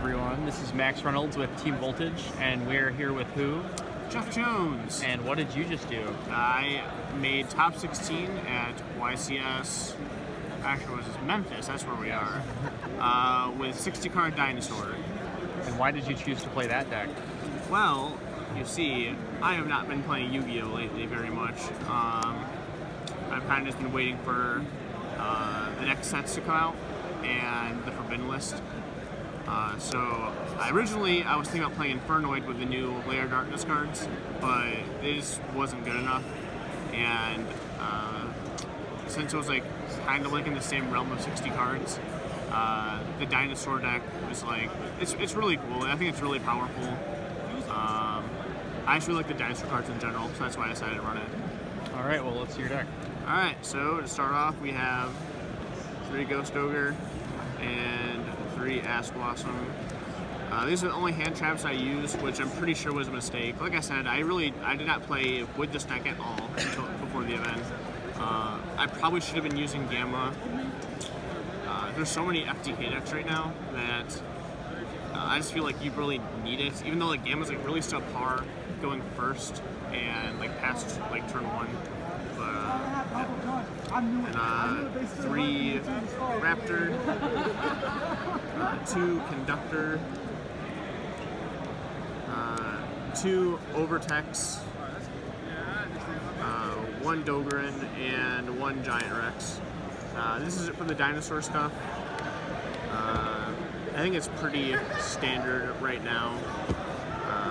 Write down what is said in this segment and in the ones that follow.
everyone. This is Max Reynolds with Team Voltage, and we're here with who? Jeff Jones. And what did you just do? I made top 16 at YCS. Actually, it was Memphis. That's where we are. With 60-card Dinosaur. And why did you choose to play that deck? Well, you see, I have not been playing Yu-Gi-Oh! Lately very much. I've kind of just been waiting for the next sets to come out and the Forbidden List. So I was thinking about playing Infernoid with the new Layer Darkness cards, but it just wasn't good enough. And since it was like kind of like in the same realm of 60 cards, the Dinosaur deck was like it's really cool. I think it's really powerful. I just really like the Dinosaur cards in general, so that's why I decided to run it. All right, well, let's see your deck. All right, so to start off, we have 3 Ghost Ogre and 3 Ass Blossom. These are the only hand traps I used, which I'm pretty sure was a mistake. Like I said, I did not play with this deck at all until before the event. I probably should have been using Gamma. There's so many FTK decks right now that I just feel like you really need it, even though like Gamma's like really subpar going first and like past like turn 1. And 3 Raptor, 2 Conductor, 2 Overtex, 1 Dogerin, and 1 Giant Rex. This is it for the Dinosaur stuff. I think it's pretty standard right now.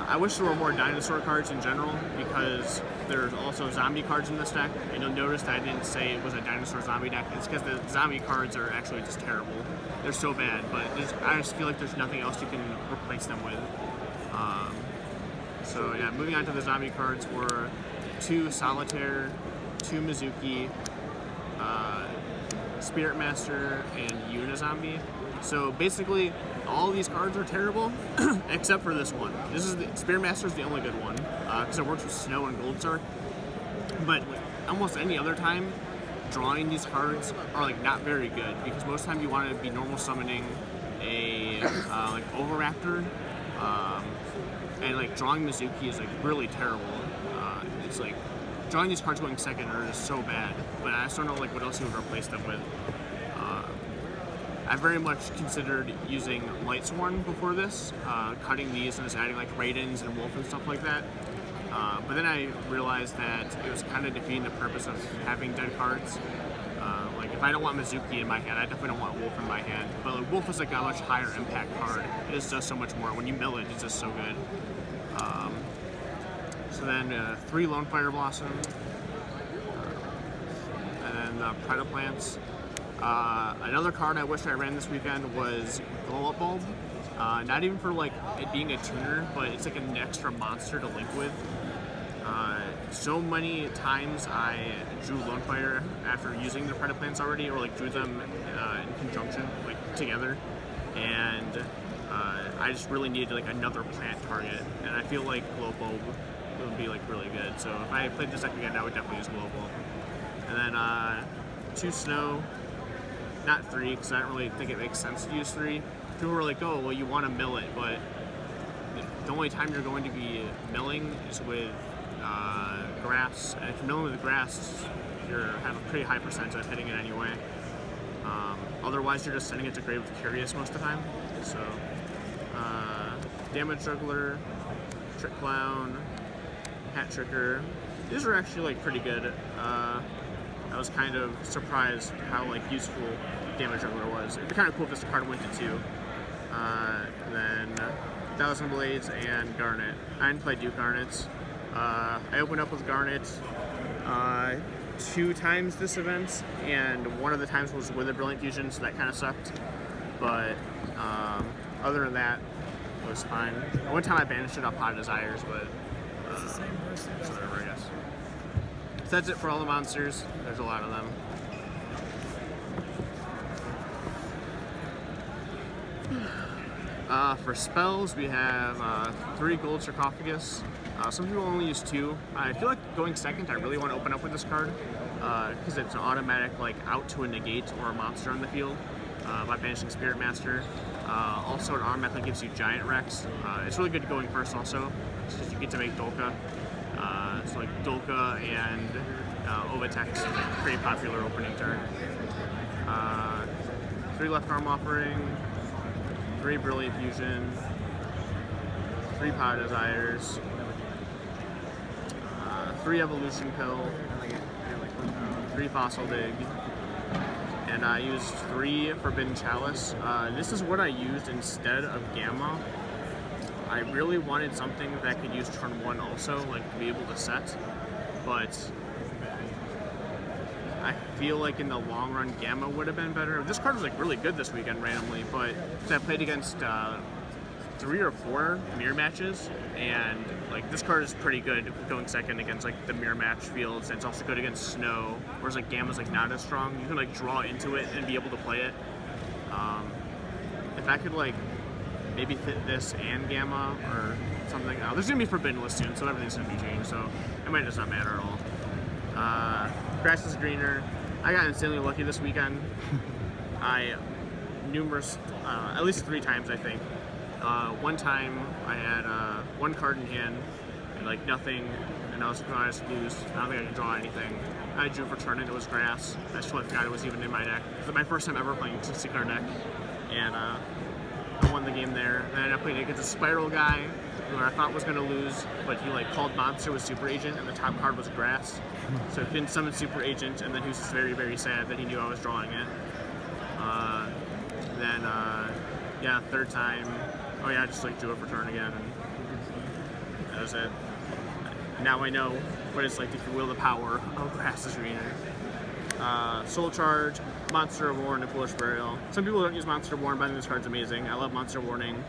I wish there were more Dinosaur cards in general, because there's also zombie cards in this deck, and you'll notice that I didn't say it was a Dinosaur zombie deck. It's because the zombie cards are actually just terrible. They're so bad, but I just feel like there's nothing else you can replace them with. So yeah, moving on to the zombie cards were 2 Solitaire, 2 Mizuki, Spirit Master, and Unizombie. So basically, all these cards are terrible, except for this one. Spirit Master is the only good one, because it works with Snow and Goldstar. But almost any other time, drawing these cards are like not very good, because most of the time you want to be normal summoning a like Oviraptor, and like drawing Mizuki is like really terrible. It's like drawing these cards going second are just so bad, but I just don't know like what else you would replace them with. I very much considered using Lightsworn before this, cutting these and just adding like Raidens and Wolf and stuff like that. But then I realized that it was kind of defeating the purpose of having dead cards. Like if I don't want Mizuki in my hand, I definitely don't want Wolf in my hand. But like, Wolf is like a much higher impact card. It just does so much more. When you mill it, it's just so good. So then 3 Lone Fire Blossom, and then Predaplants. Another card I wish I ran this weekend was Glow Up Bulb. Not even for like it being a tuner, but it's like an extra monster to link with. So many times I drew Lone Fire after using the Predaplants already, or like drew them in conjunction, like together, and I just really needed like another plant target, and I feel like Glow Bulb would be like really good. So if I played this deck again, I would definitely use Glow Bulb. And then 2 Snow. Not 3, because I don't really think it makes sense to use 3. People were like, oh, well, you want to mill it, but the only time you're going to be milling is with grass. And if you're milling with grass, you have a pretty high percentage of hitting it anyway. Otherwise, you're just sending it to grave with Curious most of the time. So, Damage Juggler, Trick Clown, Hat Tricker. These are actually like pretty good. I was kind of surprised how like useful Damage Juggler was. It'd be kind of cool if this card went to 2. Then 1000 Blades and Garnet. I didn't play Duke Garnets. I opened up with Garnet 2 times this event, and one of the times was with a Brilliant Fusion, so that kind of sucked. But other than that, it was fine. One time I banished it up Hot Desires, but It's the same person. whatever, I guess. So that's it for all the monsters. There's a lot of them. For spells, we have 3 Gold Sarcophagus. Some people only use 2. I feel like going second, I really want to open up with this card, because it's an automatic like out to a negate or a monster on the field. by banishing Spirit Master. Also, it automatically gives you Giant Rex. It's really good going first also, because you get to make Dolka. So like Dolka and Ovatex, pretty popular opening turn. 3 Left Arm Offering, 3 Brilliant Fusion, 3 Power Desires, 3 Evolution Pill, 3 Fossil Dig, and I used 3 Forbidden Chalice. This is what I used instead of Gamma. I really wanted something that could use turn 1 also, like to be able to set, but I feel like in the long run Gamma would have been better. This card was like really good this weekend randomly, but I played against 3 or 4 mirror matches, and like this card is pretty good going second against like the mirror match fields, and it's also good against snow, whereas like Gamma's like not as strong. You can like draw into it and be able to play it. If I could like maybe fit this and Gamma or something. There's gonna be Forbidden List soon, so everything's gonna be changed, so it might just not matter at all. Grass is greener. I got insanely lucky this weekend. At least 3 times I think. One time I had 1 card in hand and like nothing, and I was going to just lose. I don't think I could draw anything. I drew for turn, and it was grass. I totally forgot it was even in my deck. It was my first time ever playing a 60 card deck, and I won the game there. And then I played against a Spiral guy who I thought was going to lose, but he like called Monster with Super Agent, and the top card was grass. So he didn't summon Super Agent, and then he was just very, very sad that he knew I was drawing it. Yeah, 3rd time. Oh yeah, I just like drew it for turn again, and that was it. Now I know what it's like to feel the power of Grass is greener. Soul Charge, Monster of War, and Foolish Burial. Some people don't use Monster of War, but this card's amazing. I love Monster Warning,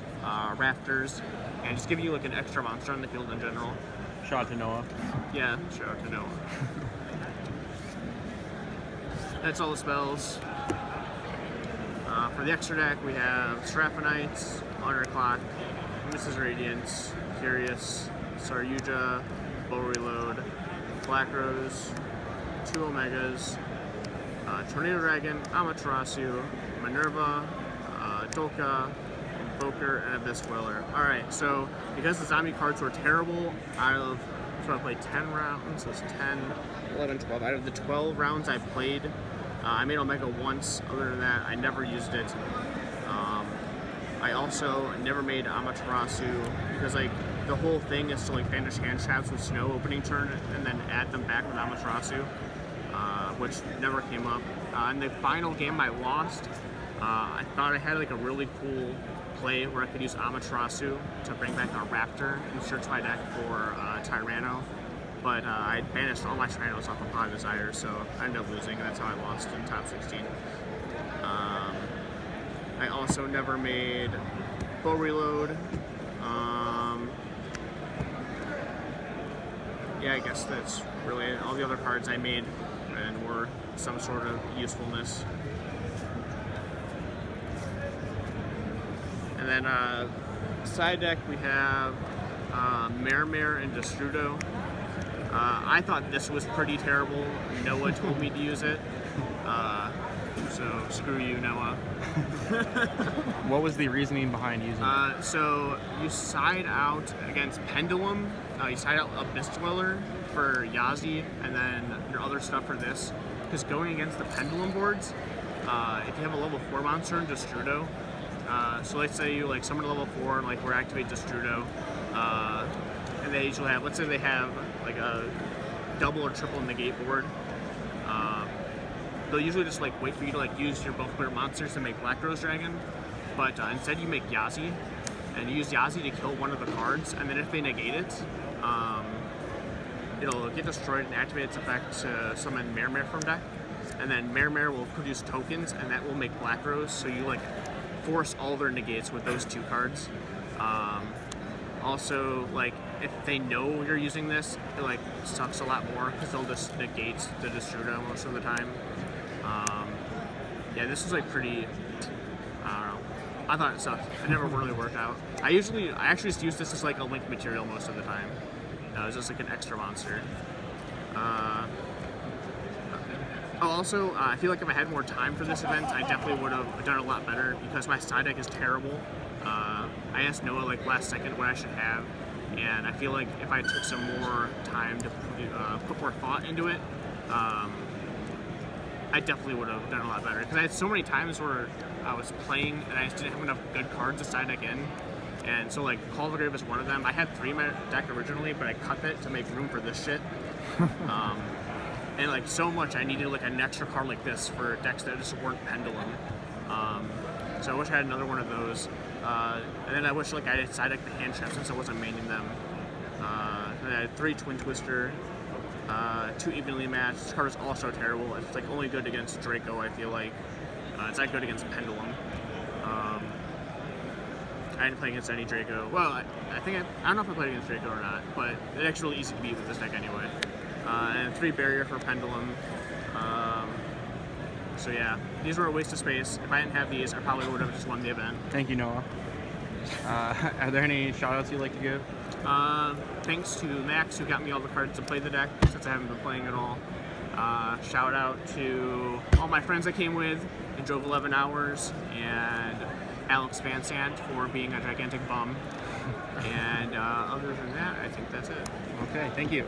Rafters, and just giving you like an extra monster on the field in general. Shout out to Noah. Yeah, shout out to Noah. That's all the spells. For the extra deck, we have Seraphonites, Honor Clock, Mrs. Radiance, Curious, Saryuja, Bow Reload, Black Rose, 2 Omegas, Tornado Dragon, Amaterasu, Minerva, Dolka, Invoker, and Abyss Dweller. Alright, so because the zombie cards were terrible, so I played 10 rounds, so it's 10, 11, 12. Out of the 12 rounds I played, I made Omega once. Other than that, I never used it. I also never made Amaterasu because like the whole thing is to like banish hand traps with Snow opening turn and then add them back with Amaterasu, which never came up. In the final game I lost, I thought I had like a really cool play where I could use Amaterasu to bring back a Raptor and search my deck for Tyranno. But I banished all my Tyrannos off of Pod Desire, so I ended up losing, and that's how I lost in top 16. I also never made Bow Reload. Yeah, I guess that's really it. All the other cards I made and were some sort of usefulness. And then side deck we have Mare and Destrudo. I thought this was pretty terrible. Noah told me to use it. So screw you, Noah. What was the reasoning behind using it? So you side out against Pendulum. You side out Abyss Dweller for Yazi, and then your other stuff for this. Because going against the Pendulum boards, if you have a level 4 monster in Destrudo, so let's say you like summon a level 4 and like we're activate Destrudo, and they usually have, let's say they have like a double or triple negate board. They'll usually just like wait for you to like use your both player monsters to make Black Rose Dragon, but instead you make Yazi, and you use Yazi to kill one of the cards, and then if they negate it, it'll get destroyed and activate its effect to summon Mare from deck, and then Mare will produce tokens, and that will make Black Rose, so you like force all their negates with those 2 cards. Also, like, if they know you're using this, it like sucks a lot more because they'll just negate the Destrudo most of the time. Yeah, this was like pretty, I don't know. I thought it sucked. It never really worked out. I actually just use this as like a link material most of the time. It was just like an extra monster. Oh, also, I feel like if I had more time for this event, I definitely would have done a lot better because my side deck is terrible. I asked Noah like last second what I should have, and I feel like if I took some more time to put more thought into it, I definitely would have done a lot better. Because I had so many times where I was playing and I just didn't have enough good cards to side deck in. And so like Call of the Grave is one of them. I had 3 in my deck originally, but I cut it to make room for this shit. And like so much, I needed like an extra card like this for decks that just weren't Pendulum. So I wish I had another one of those. And then I wish like I had side decked the hand trap since I wasn't maining them. And I had 3 Twin Twister, 2 evenly matched. This card is also terrible. It's like only good against Draco, I feel like. It's not good against Pendulum. I didn't play against any Draco. Well, I don't know if I played against Draco or not, but it's actually really easy to beat with this deck anyway. And 3 barrier for Pendulum. So yeah, these were a waste of space. If I didn't have these, I probably would have just won the event. Thank you, Noah. Are there any shout-outs you'd like to give? Thanks to Max who got me all the cards to play the deck since I haven't been playing at all. Shout out to all my friends I came with and drove 11 hours, and Alex Van Sant for being a gigantic bum. And other than that, I think that's it. Okay, thank you.